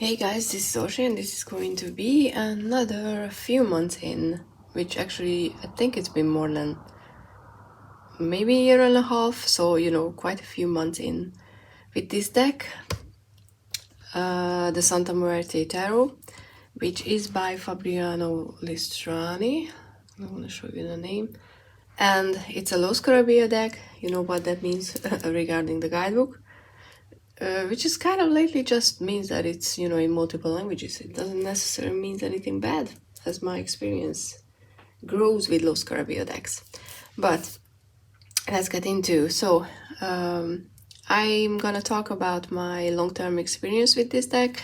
Hey guys, this is Oshi and this is going to be another few months in, which actually I think it's been more than maybe a year and a half, so quite a few months in with this deck, the Santa Muerte Tarot, which is by Fabriano Listrani. I want to show you the name. And it's a Los Carabia deck, you know what that means regarding the guidebook. Which is kind of lately just means that it's, in multiple languages. It doesn't necessarily mean anything bad, as my experience grows with Los Carabia decks. But let's get into. So, I'm gonna talk about my long-term experience with this deck.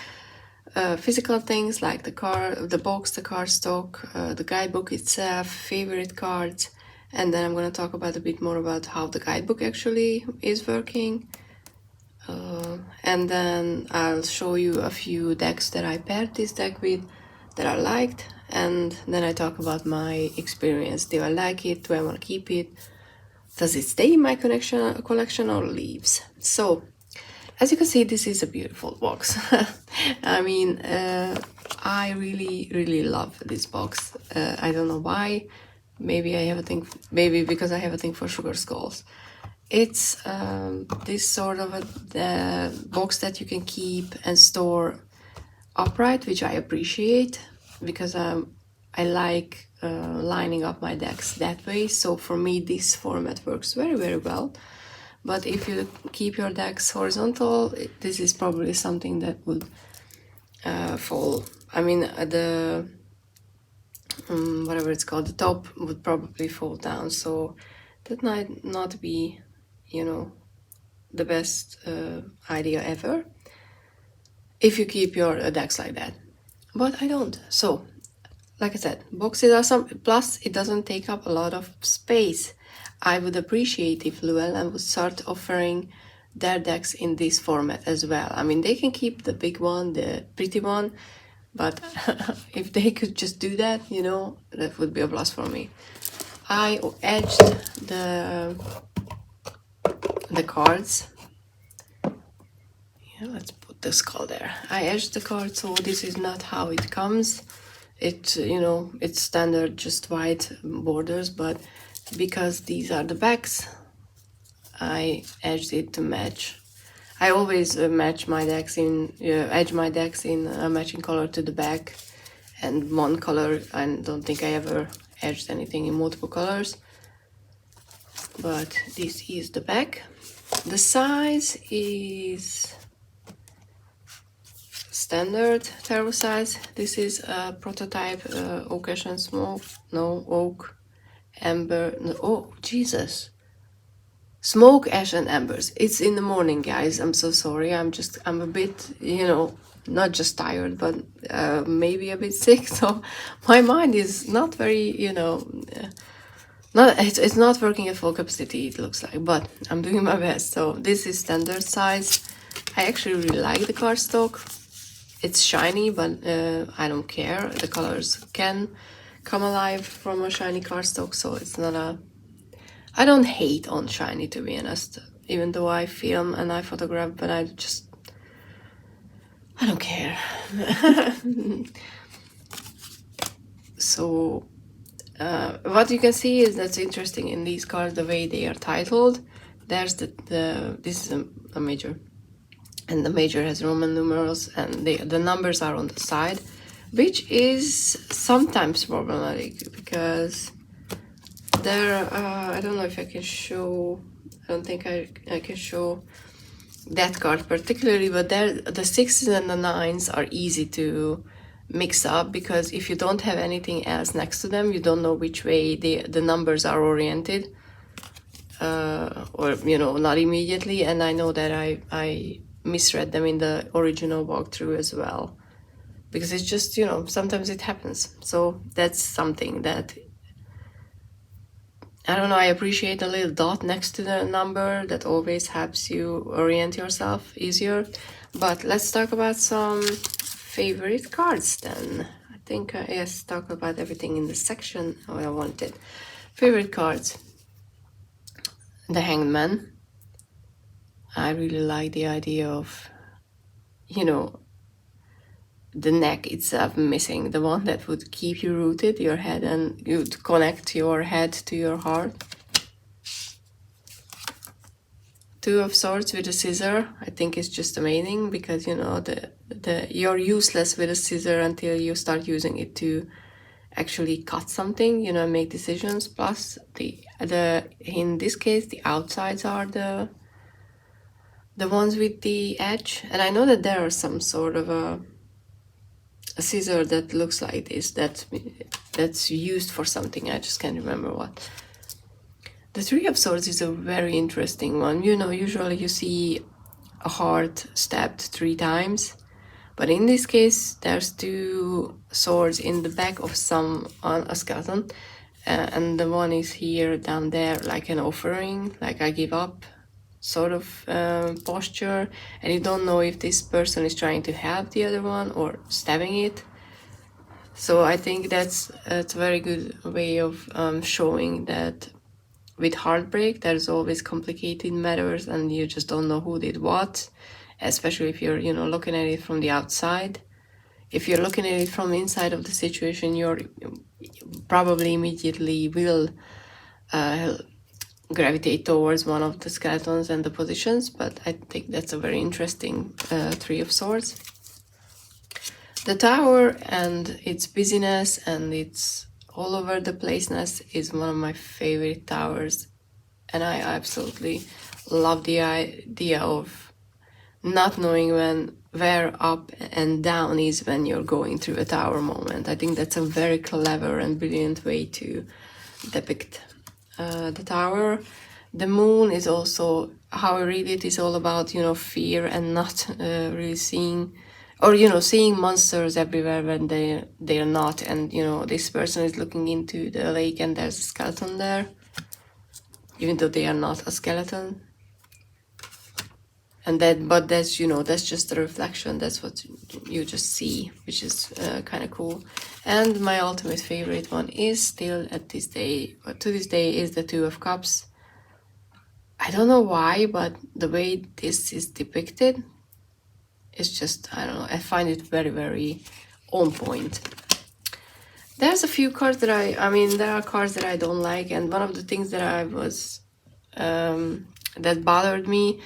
Physical things like the box, the cardstock, the guidebook itself, favorite cards, and then I'm gonna talk about a bit more about how the guidebook actually is working. And then I'll show you a few decks that I paired this deck with that I liked, and then I talk about my experience. Do I like it? Do I want to keep it? Does it stay in my collection or leaves? So, as you can see, this is a beautiful box. I mean, I really love this box. I don't know why. Maybe because I have a thing for sugar skulls. It's this sort of a box that you can keep and store upright, which I appreciate because I like lining up my decks that way. So for me, this format works very well. But if you keep your decks horizontal, this is probably something that would fall. I mean, the whatever it's called, the top would probably fall down. So that might not be, the best idea ever if you keep your decks like that. But I don't. So, like I said, boxes are plus it doesn't take up a lot of space. I would appreciate if Llewellyn would start offering their decks in this format as well. I mean, they can keep the big one, the pretty one, but if they could just do that, that would be a plus for me. I edged the cards. Yeah, let's put the skull there. I edged the card, so this is not how it comes. It's standard, just white borders, but because these are the backs, I edged it to match. I always edge my decks in a matching color to the back, and one color. I don't think I ever edged anything in multiple colors. But this is the back. The size is standard tarot size. This is a prototype oak, ash and smoke. No, oak, amber. No, oh, Jesus. Smoke, ash and embers. It's in the morning, guys. I'm so sorry. I'm a bit, not just tired, but maybe a bit sick. So my mind is not very, it's not working at full capacity, it looks like, but I'm doing my best. So this is standard size. I actually really like the cardstock. It's shiny, but I don't care. The colors can come alive from a shiny cardstock, so it's not I don't hate on shiny, to be honest. Even though I film and I photograph, but I don't care. So what you can see is that's interesting in these cards, the way they are titled. There's this is a major, and the major has Roman numerals, and the numbers are on the side, which is sometimes problematic because there I don't know if I can show. I don't think I can show that card particularly, but there the 6s and the 9s are easy to mix up because if you don't have anything else next to them, you don't know which way the numbers are oriented, or not immediately. And I know that I misread them in the original walkthrough as well, because it's just sometimes it happens. So that's something that I don't know. I appreciate a little dot next to the number that always helps you orient yourself easier. But let's talk about some favorite cards then. I think yes, talk about everything in the section I wanted. Favorite cards. The Hanged Man. I really like the idea of, the neck itself missing, the one that would keep you rooted, your head, and you'd connect your head to your heart. Two of Swords with a scissor, I think is just amazing, because you know you're useless with a scissor until you start using it to actually cut something, you know, make decisions. Plus the in this case the outsides are the ones with the edge, and I know that there are some sort of a scissor that looks like this that's used for something. I just can't remember what. The Three of Swords is a very interesting one. You know, usually you see a heart stabbed 3 times, but in this case there's 2 swords in the back of a skeleton, and the one is here down there, like an offering, like I give up sort of posture, and you don't know if this person is trying to help the other one or stabbing it. So I think that's a very good way of showing that with heartbreak there's always complicated matters and you just don't know who did what, especially if you're, you know, looking at it from the outside. If you're looking at it from inside of the situation, you're probably immediately will gravitate towards one of the skeletons and the positions, but I think that's a very interesting Three of Swords. The Tower and its busyness and its all over the placeness is one of my favorite towers, and I absolutely love the idea of not knowing where up and down is when you're going through a tower moment. I think that's a very clever and brilliant way to depict the Tower. The Moon is also, how I read it, is all about, you know, fear and not really seeing, or, you know, seeing monsters everywhere when they're not. And, you know, this person is looking into the lake and there's a skeleton there, even though they are not a skeleton. And but that's, you know, that's just a reflection. That's what you just see, which is kind of cool. And my ultimate favorite one is still to this day is the Two of Cups. I don't know why, but the way this is depicted, it's just, I don't know, I find it very, very on point. There's a few cards that I mean, there are cards that I don't like, and one of the things that I was, that bothered me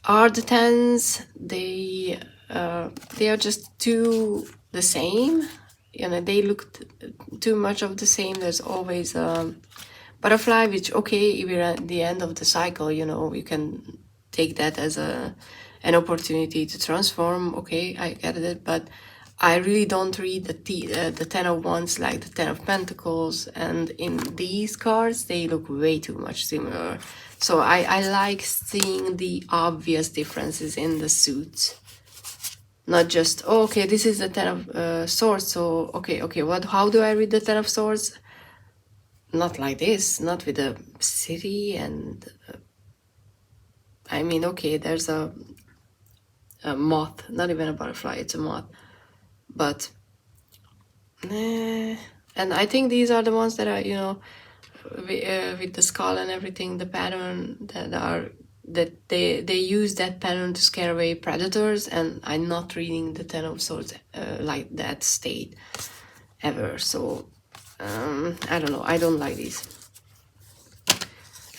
are the tens. They are just too the same, you know, they look too much of the same. There's always a butterfly, which, okay, if you're at the end of the cycle, you know, you can take that as an opportunity to transform. Okay, I get it, but I really don't read the Ten of Wands like the Ten of Pentacles, and in these cards they look way too much similar. So I like seeing the obvious differences in the suits, not just, oh, okay, this is the Ten of Swords, so okay, how do I read the Ten of Swords? Not like this, not with a city and I mean, okay, there's a moth, not even a butterfly, it's a moth, but and I think these are the ones that are, you know, with the skull and everything, the pattern that they use that pattern to scare away predators, and I'm not reading the Ten of Swords like that state ever. So I don't know, I don't like these.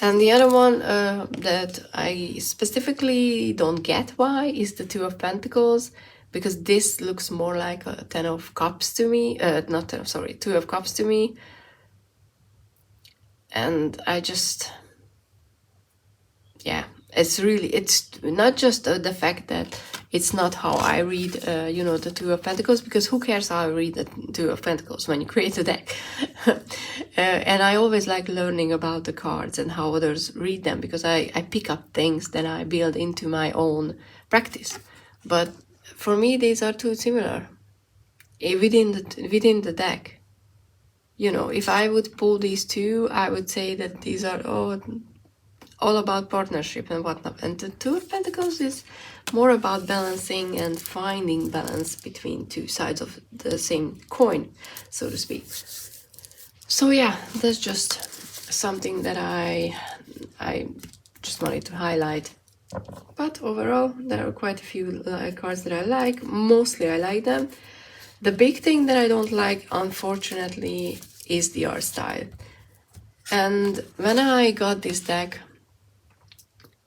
And the other one that I specifically don't get why is the Two of Pentacles, because this looks more like a Ten of Cups to me, Two of Cups to me. And I just, yeah, it's not just the fact that it's not how I read, you know, the Two of Pentacles, because who cares how I read the Two of Pentacles when you create a deck? And I always like learning about the cards and how others read them, because I pick up things that I build into my own practice. But for me, these are too similar within the deck. You know, if I would pull these two, I would say that these are all about partnership and whatnot. And the Two of Pentacles is more about balancing and finding balance between two sides of the same coin, so to speak. So yeah, that's just something that I just wanted to highlight. But overall, there are quite a few cards that I like. Mostly I like them. The big thing that I don't like, unfortunately, is the art style. And when I got this deck,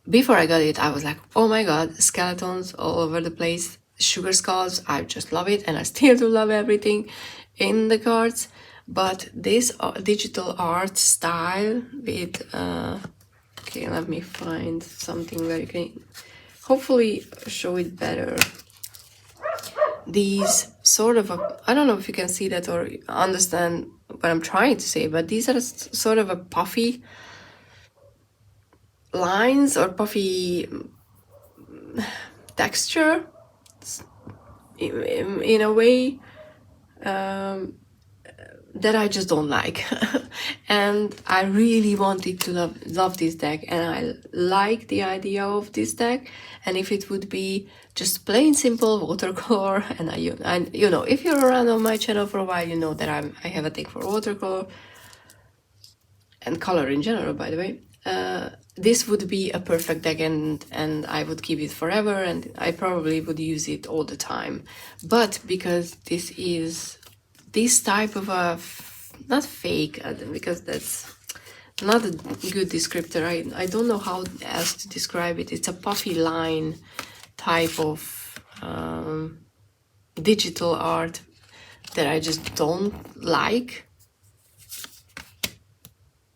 before I got it, I was like, oh my god, skeletons all over the place, sugar skulls, I just love it, and I still do love everything in the cards. But this digital art style with, okay, let me find something where you can hopefully show it better. These sort of, I don't know if you can see that or understand what I'm trying to say, but these are sort of a puffy lines or puffy texture in a way that I just don't like. And I really wanted to love this deck, and I like the idea of this deck. And if it would be just plain simple watercolor, and I you know, if you're around on my channel for a while, you know that I have a thing for watercolor and color in general, by the way. This would be a perfect deck, and I would keep it forever, and I probably would use it all the time. But because this is this type of a, not fake, because that's not a good descriptor, I don't know how else to describe it. It's a puffy line type of digital art that I just don't like.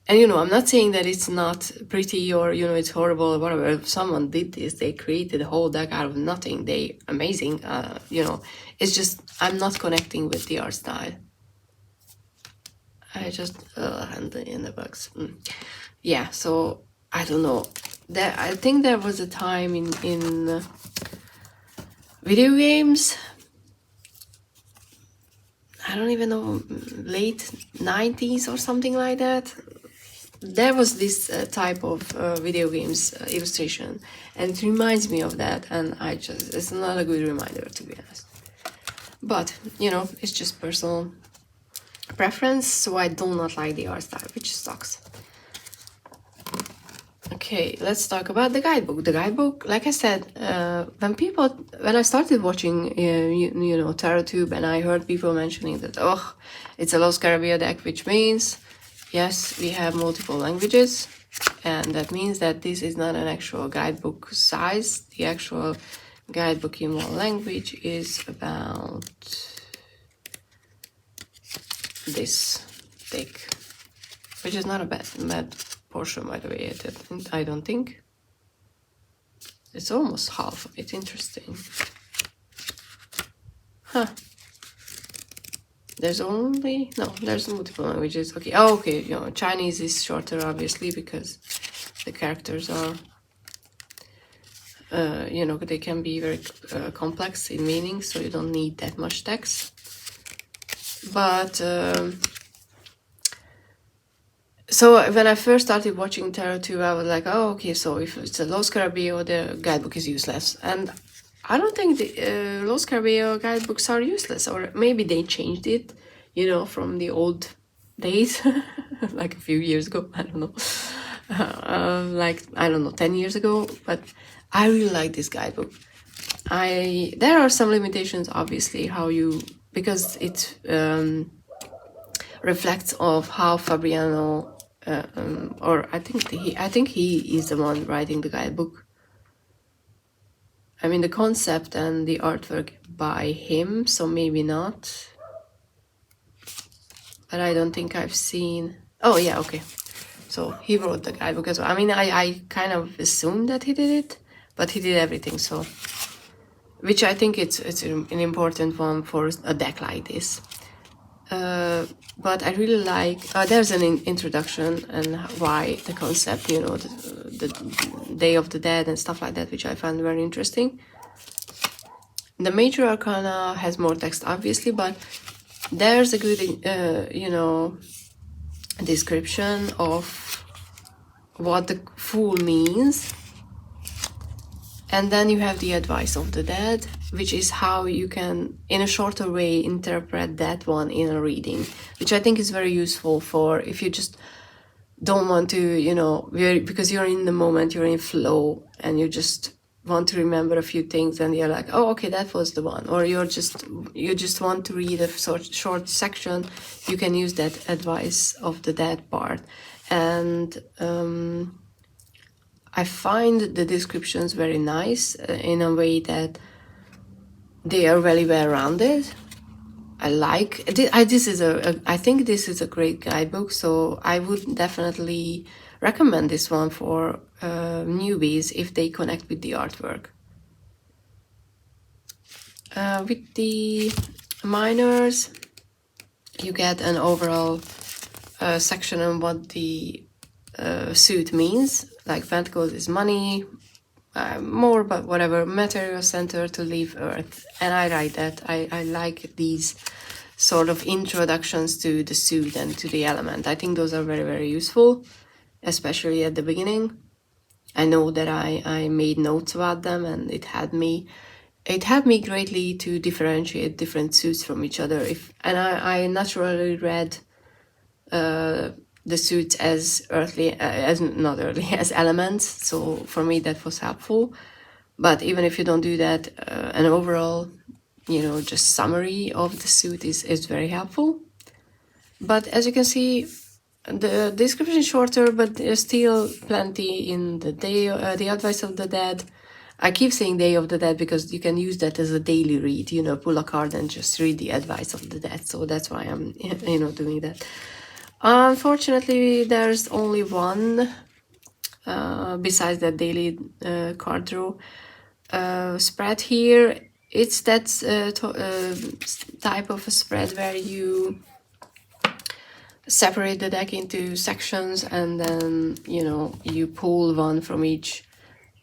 And, you know, I'm not saying that it's not pretty or, you know, it's horrible or whatever. If someone did this, they created a whole deck out of nothing. They amazing, you know. It's just, I'm not connecting with the art style. I just, and in the box. Yeah, so, I don't know. I think there was a time in video games, I don't even know, late 90s or something like that. There was this type of video games illustration, and it reminds me of that, and it's not a good reminder, to be honest. But, you know, it's just personal preference, so I do not like the art style, which sucks. Okay, let's talk about the guidebook. The guidebook, like I said, when I started watching, you know, TarotTube, and I heard people mentioning that, oh, it's a Los Caribbean deck, which means, yes, we have multiple languages, and that means that this is not an actual guidebook size. The actual guidebook in one language is about this thick, which is not a bad portion, by the way. I don't think. It's almost half of it. Interesting. Huh. There's multiple languages. Okay. Oh, okay. You know, Chinese is shorter, obviously, because the characters are, you know, they can be very complex in meaning, so you don't need that much text. But so when I first started watching TarotTube, I was like, oh, okay, so if it's a Los Caribbean, the guidebook is useless. And I don't think the Los Caribbean guidebooks are useless, or maybe they changed it, you know, from the old days, like a few years ago, I don't know, like, I don't know, 10 years ago, but I really like this guidebook. There are some limitations, obviously, because it reflects of how Fabriano, or I think he is the one writing the guidebook. I mean, the concept and the artwork by him, so maybe not. But I don't think I've seen... Oh, yeah, okay. So he wrote the guidebook as well. I mean, I kind of assumed that he did it, but he did everything, so... Which I think it's an important one for a deck like this. But I really like... there's an introduction and why the concept, you know, the Day of the Dead and stuff like that, which I found very interesting. The Major Arcana has more text, obviously, but there's a good, you know, description of what the Fool means. And then you have the Advice of the Dead, which is how you can, in a shorter way, interpret that one in a reading, which I think is very useful for if you just don't want to, you know, because you're in the moment, you're in flow, and you just want to remember a few things, and you're like, oh, okay, that was the one. Or you just want to read a short section, you can use that advice of the dead part. And I find the descriptions very nice in a way that they are very well rounded. I think this is a great guidebook, so I would definitely recommend this one for newbies if they connect with the artwork. With the minors, you get an overall section on what the suit means. Like Pentacles is money, more, but whatever, material center to leave Earth. And I like that. I like these sort of introductions to the suit and to the element. I think those are very, very useful, especially at the beginning. I know that I made notes about them, and it helped me greatly to differentiate different suits from each other. I naturally read the suits as earthly, as not earthly, as elements. So for me that was helpful. But even if you don't do that, an overall, you know, just summary of the suit is very helpful. But as you can see, the description is shorter, but there's still plenty in the the advice of the dead. I keep saying Day of the Dead because you can use that as a daily read, you know, pull a card and just read the advice of the dead. So that's why I'm, you know, doing that. Unfortunately, there's only one, besides that daily card draw spread here. It's that type of a spread where you separate the deck into sections, and then, you know, you pull one from each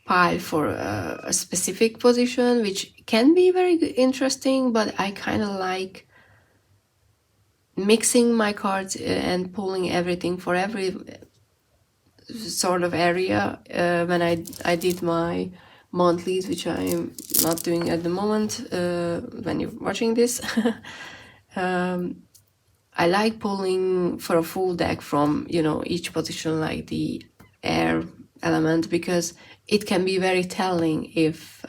pile for a specific position, which can be very interesting, but I kind of like mixing my cards and pulling everything for every sort of area. When I did my monthlies, which I'm not doing at the moment when you're watching this, I like pulling for a full deck from, you know, each position, like the air element, because it can be very telling if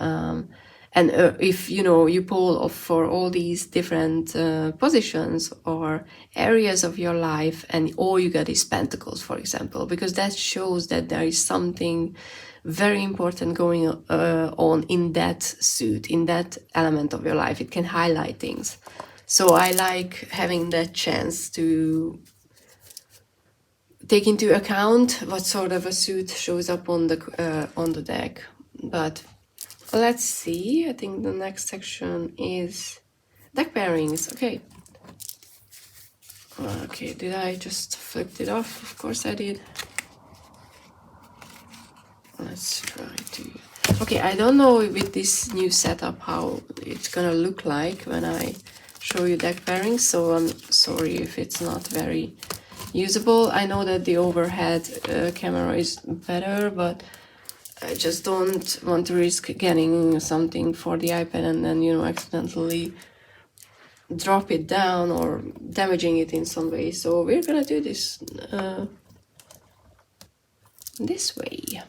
if, you know, you pull for all these different positions or areas of your life, and all you get is Pentacles, for example, because that shows that there is something very important going on in that suit, in that element of your life. It can highlight things. So I like having that chance to take into account what sort of a suit shows up on the deck. But let's see. I think the next section is deck pairings. Okay. Okay, did I just flip it off? Of course I did. Let's try to... Okay, I don't know with this new setup how it's gonna look like when I show you deck pairings, so I'm sorry if it's not very usable. I know that the overhead camera is better, but I just don't want to risk getting something for the iPad and then, you know, accidentally drop it down or damaging it in some way. So we're gonna do this this way.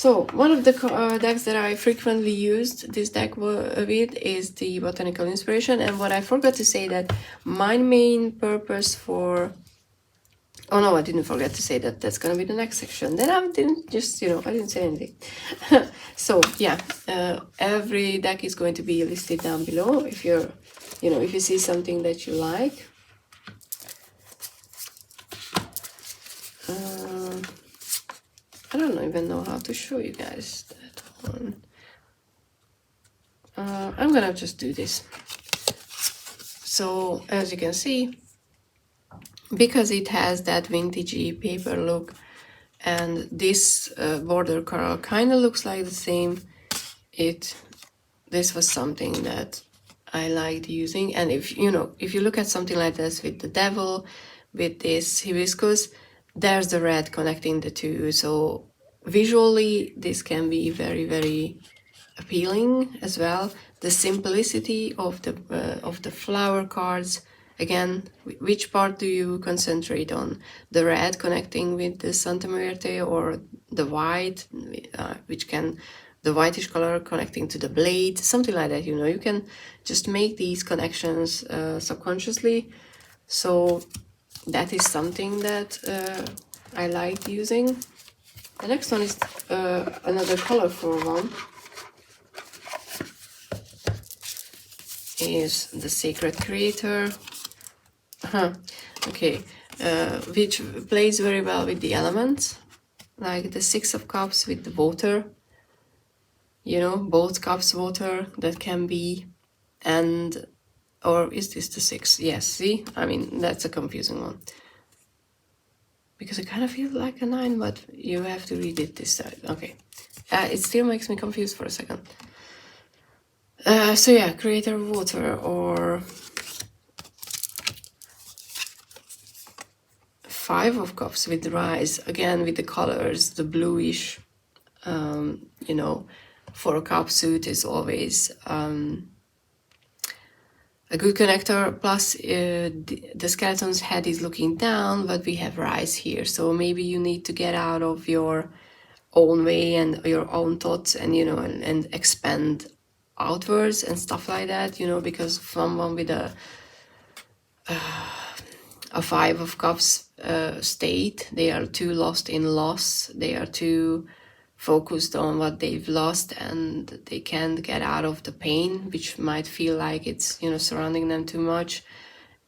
So one of the decks that I frequently used this deck with is the Botanical Inspiration. And what I forgot to say, that my main purpose for... Oh no, I didn't forget to say that that's gonna be the next section. Then I didn't just, you know, I didn't say anything. So yeah, every deck is going to be listed down below. If you're, you know, if you see something that you like. I don't even know how to show you guys that one. I'm gonna just do this. So as you can see, because it has that vintagey paper look, and this border color kind of looks like the same, this was something that I liked using. And if, you know, if you look at something like this with the devil, with this hibiscus, there's the red connecting the two. So visually this can be very, very appealing as well. The simplicity of the flower cards, again, which part do you concentrate on? The red connecting with the Santa Muerte, or the white, which can, the whitish color connecting to the blade, something like that. You know, you can just make these connections subconsciously. So that is something that I like using. The next one is another colorful one. Is the Sacred Creator. Okay, which plays very well with the elements, like the Six of Cups with the water. You know, both cups water, that can be, and, or is this the six? Yes, see, I mean, that's a confusing one, because it kind of feels like a 9, but you have to read it this side. Okay, it still makes me confused for a second. So yeah, Creator of Water, or Five of Cups with Rise, again with the colors, the bluish, you know, 4 of Cups suit is always a good connector. Plus the skeleton's head is looking down, but we have Rise here, so maybe you need to get out of your own way and your own thoughts, and you know, and expand outwards and stuff like that, you know, because someone with a Five of Cups state, they are too lost in loss, they are too focused on what they've lost, and they can't get out of the pain, which might feel like it's, you know, surrounding them too much.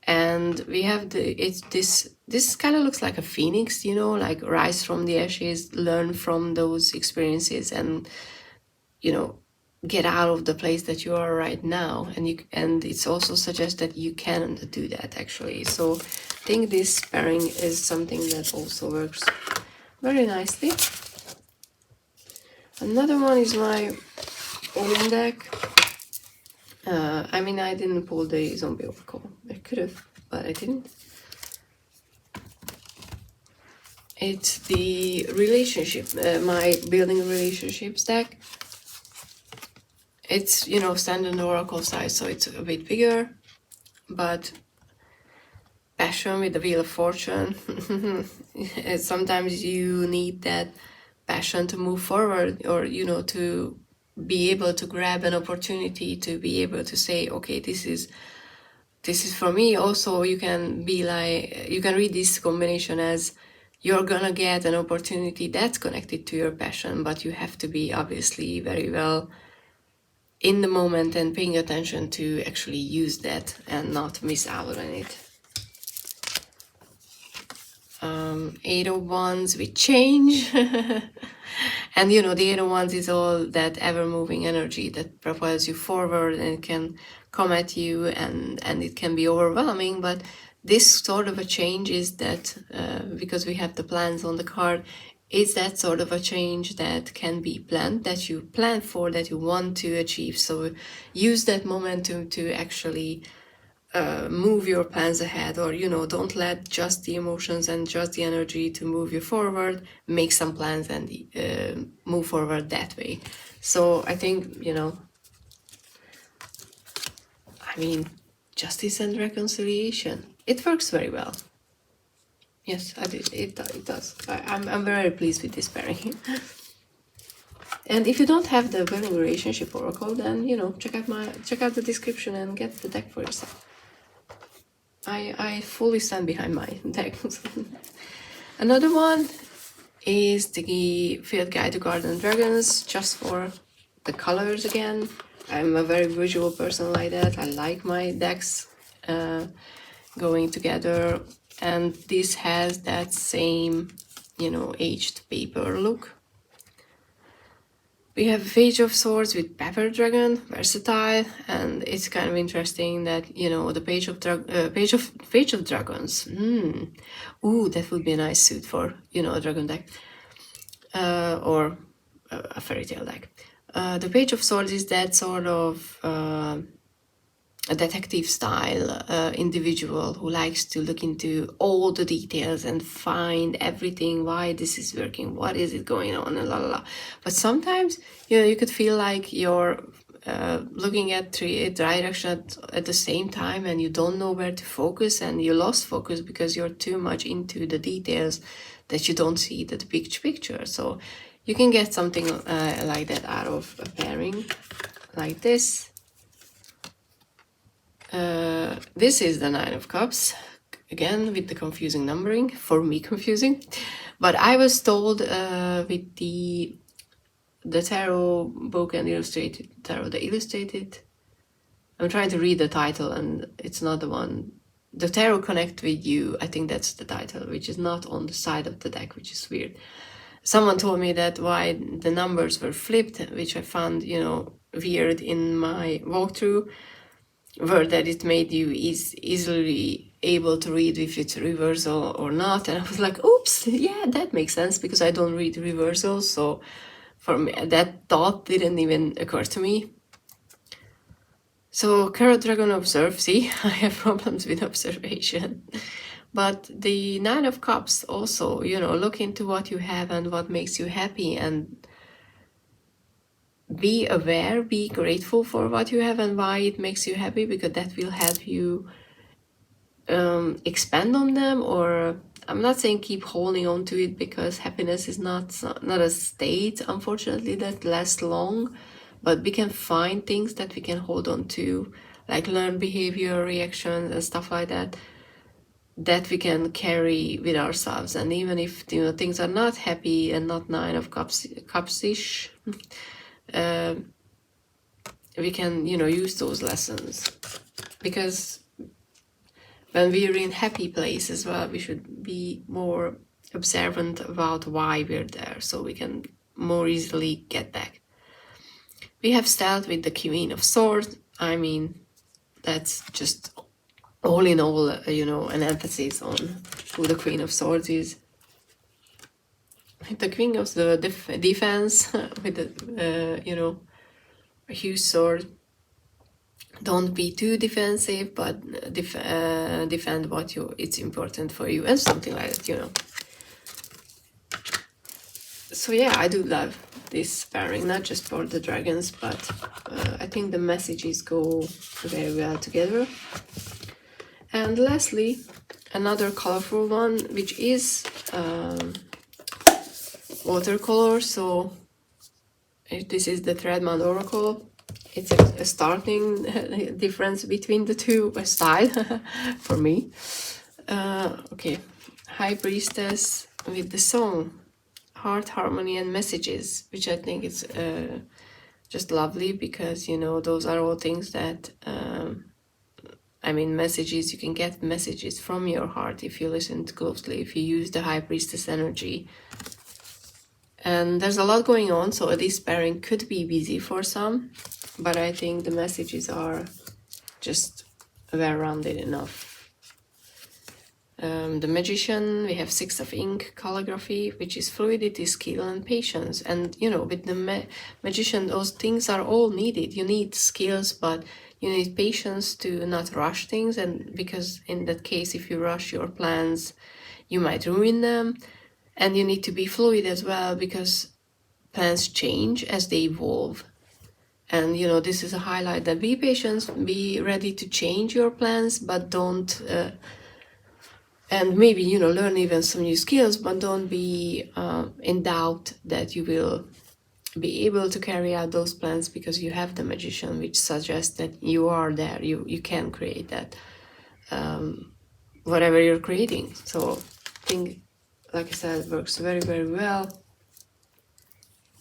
And we have this kind of looks like a phoenix, you know, like rise from the ashes, learn from those experiences, and, you know, get out of the place that you are right now. And it's also suggests that you can do that, actually. So I think this pairing is something that also works very nicely. Another one is my own deck. I mean, I didn't pull the Zombie Oracle. I could have, but I didn't. It's the relationship, my building relationships deck. It's, you know, standard Oracle size, so it's a bit bigger, but passion with the Wheel of Fortune. Sometimes you need that passion to move forward, or, you know, to be able to grab an opportunity, to be able to say, okay, this is for me. Also, you can be like, you can read this combination as you're gonna get an opportunity that's connected to your passion, but you have to be obviously very well in the moment and paying attention to actually use that and not miss out on it. 8 of Wands with change. And you know, the 8 of Wands is all that ever-moving energy that propels you forward and can come at you, and it can be overwhelming. But this sort of a change is that, because we have the plans on the card, it's that sort of a change that can be planned, that you plan for, that you want to achieve. So use that momentum to actually move your plans ahead, or, you know, don't let just the emotions and just the energy to move you forward. Make some plans and move forward that way. So I think, you know, I mean, justice and reconciliation, it works very well. Yes, it does. I'm very pleased with this pairing. And if you don't have the Burning Relationship Oracle, then, you know, check out the description and get the deck for yourself. I fully stand behind my deck. Another one is the Field Guide to Garden Dragons, just for the colors again. I'm a very visual person like that. I like my decks going together, and this has that same, you know, aged paper look. We have Page of Swords with Pepper Dragon, versatile, and it's kind of interesting that, you know, the Page of Dragons. Ooh, that would be a nice suit for, you know, a dragon deck, or a fairy tale deck. The Page of Swords is that sort of a detective style individual who likes to look into all the details and find everything, why this is working, what is it going on, and la la la. But sometimes, you know, you could feel like your looking at three directions at the same time, and you don't know where to focus, and you lost focus because you're too much into the details that you don't see the big picture. So you can get something like that out of a pairing like this. This is the Nine of Cups, again with the confusing numbering, for me confusing, but I was told with the tarot book and illustrated tarot, the illustrated, I'm trying to read the title and it's not the one, the Tarot Connect with You, I think that's the title, which is not on the side of the deck, which is weird. Someone told me that why the numbers were flipped, which I found, you know, weird in my walkthrough, were that it made you easily able to read if it's reversal or not. And I was like, oops, yeah, that makes sense, because I don't read reversals, so for me that thought didn't even occur to me. So Carrot Dragon, observe. See, I have problems with observation. But the Nine of Cups also, you know, look into what you have and what makes you happy, and be aware, be grateful for what you have and why it makes you happy, because that will help you expand on them. Or I'm not saying keep holding on to it, because happiness is not a state, unfortunately, that lasts long, but we can find things that we can hold on to, like learned behavior, reactions and stuff like that, that we can carry with ourselves. And even if, you know, things are not happy and not Nine of Cups-ish, we can, you know, use those lessons, because when we're in happy place as well, we should be more observant about why we're there, so we can more easily get back. We have Stealth with the Queen of Swords. I mean, that's just all in all, you know, an emphasis on who the Queen of Swords is. The Queen of the defense with the, you know, a huge sword. Don't be too defensive, but defend what it's important for you, and something like that, you know. So yeah, I do love this pairing, not just for the dragons, but I think the messages go very well together. And lastly, another colorful one, which is watercolor. So this is the Threadman Oracle. It's a starting difference between the two, a style for me. Okay, High Priestess with the song, Heart, Harmony and Messages, which I think is just lovely, because, you know, those are all things that, I mean, messages, you can get messages from your heart if you listen closely, if you use the High Priestess energy. And there's a lot going on, so this pairing could be busy for some, but I think the messages are just well-rounded enough. The Magician, we have Six of Ink, Calligraphy, which is fluidity, skill and patience. And, you know, with the Magician, those things are all needed. You need skills, but you need patience to not rush things, and because in that case, if you rush your plans, you might ruin them. And you need to be fluid as well, because plans change as they evolve. And, you know, this is a highlight that be patient, be ready to change your plans, but don't, and maybe, you know, learn even some new skills, but don't be in doubt that you will be able to carry out those plans, because you have the Magician, which suggests that you are there, you can create that, whatever you're creating. So I think, like I said, it works very, very well.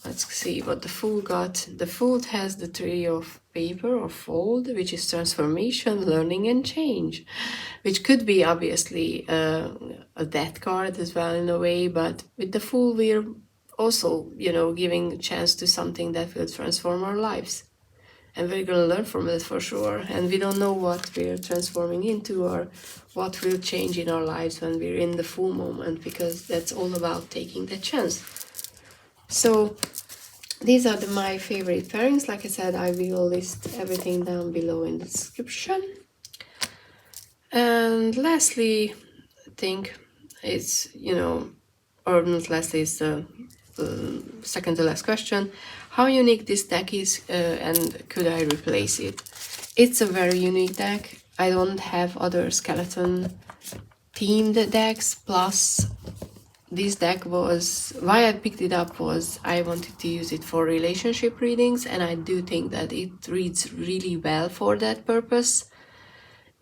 Let's see what the Fool got. The Fool has the Tree of Paper or Fold, which is transformation, learning and change, which could be obviously a death card as well in a way, but with the Fool we're also, you know, giving a chance to something that will transform our lives. And we're going to learn from it for sure. And we don't know what we're transforming into or what will change in our lives when we're in the full moment, because that's all about taking that chance. So these are my favorite pairings. Like I said, I will list everything down below in the description. And lastly, I think it's, you know, or not lastly, it's the second to last question. How unique this deck is, and could I replace it? It's a very unique deck. I don't have other skeleton themed decks, plus this deck was, why I picked it up was I wanted to use it for relationship readings, and I do think that it reads really well for that purpose.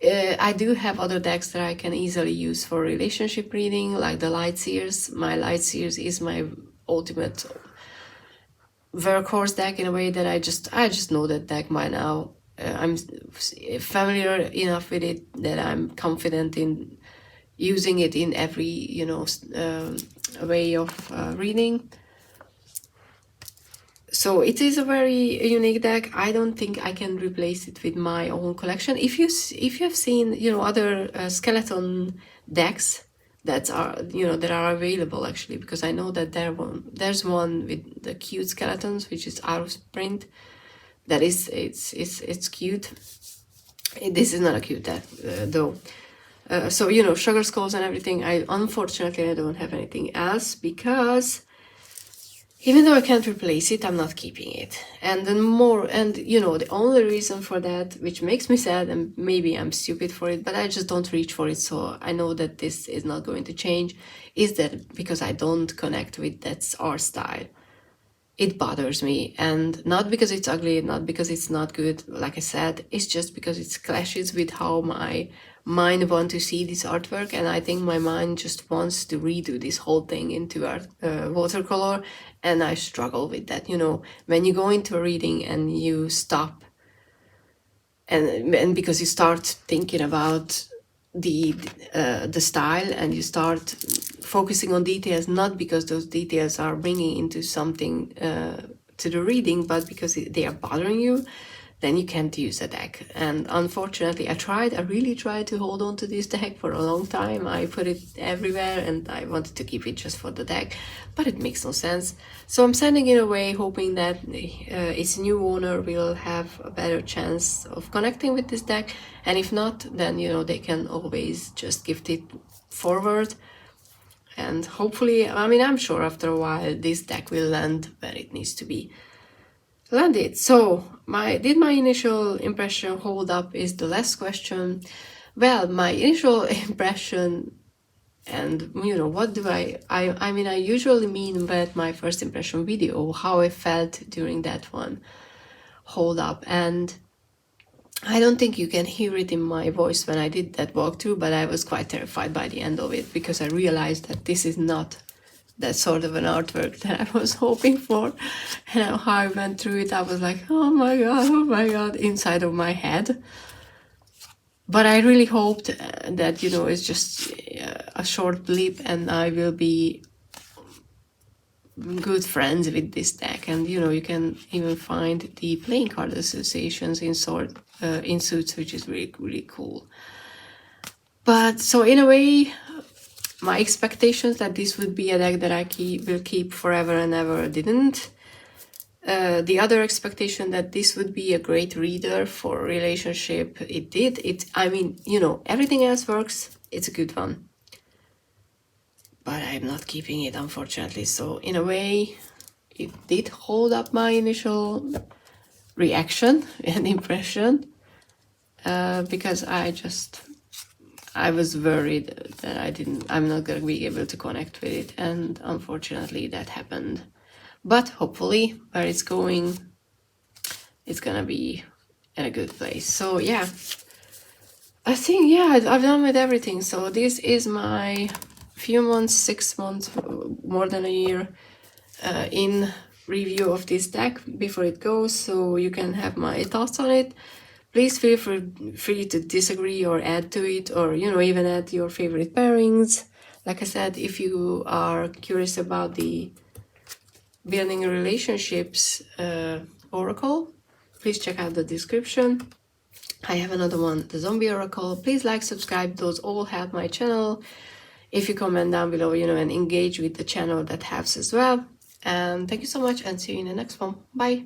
I do have other decks that I can easily use for relationship reading, like the Light Seers. My Light Seers is my ultimate workhorse deck in a way that I just know that deck by now. I'm familiar enough with it that I'm confident in using it in every, you know, way of reading. So it is a very unique deck. I don't think I can replace it with my own collection. If you have seen, you know, other skeleton decks that are, you know, that are available actually, because I know that there's one with the cute skeletons, which is out of print. That is, it's cute. This is not a cute deck though. So, you know, sugar skulls and everything. Unfortunately I don't have anything else, because even though I can't replace it, I'm not keeping it. And then you know, the only reason for that, which makes me sad, and maybe I'm stupid for it, but I just don't reach for it, so I know that this is not going to change, is that because I don't connect with that art style. It bothers me, and not because it's ugly, not because it's not good, like I said, it's just because it clashes with how my mind wants to see this artwork, and I think my mind just wants to redo this whole thing into watercolor, and I struggle with that. You know, when you go into a reading and you stop, and because you start thinking about the style, and you start focusing on details, not because those details are bringing into something to the reading, but because they are bothering you, then you can't use a deck. And unfortunately, I really tried to hold on to this deck for a long time. I put it everywhere, and I wanted to keep it just for the deck, but it makes no sense. So I'm sending it away, hoping that its new owner will have a better chance of connecting with this deck, and if not, then, you know, they can always just gift it forward. And hopefully, I mean, I'm sure after a while this deck will land where it needs to be landed. So did my initial impression hold up is the last question. Well, my initial impression, and you know, what do I mean, I usually mean with my first impression video, how I felt during that one hold up. And I don't think you can hear it in my voice when I did that walkthrough, but I was quite terrified by the end of it, because I realized that this is not that sort of an artwork that I was hoping for. And how I went through it, I was like, oh my god, inside of my head. But I really hoped that, you know, it's just a short blip, and I will be good friends with this deck. And, you know, you can even find the playing card associations in suits, which is really, really cool. But so in a way, my expectations that this would be a deck that I will keep forever and ever didn't. The other expectation that this would be a great reader for relationship, it did. I mean, you know, everything else works. It's a good one. But I'm not keeping it, unfortunately. So in a way, it did hold up my initial reaction and impression, because I was worried that I'm not going to be able to connect with it, and unfortunately that happened. But hopefully where it's going, it's gonna be in a good place. So yeah, I think, yeah, I've done with everything. So this is my few months, 6 months, more than a year in review of this deck before it goes, so you can have my thoughts on it. Please feel free to disagree or add to it, or, you know, even add your favorite pairings. Like I said, if you are curious about the Building Relationships Oracle, please check out the description. I have another one, the Zombie Oracle. Please like, subscribe, those all help my channel. If you comment down below, you know, and engage with the channel, that helps as well. And thank you so much, and see you in the next one. Bye.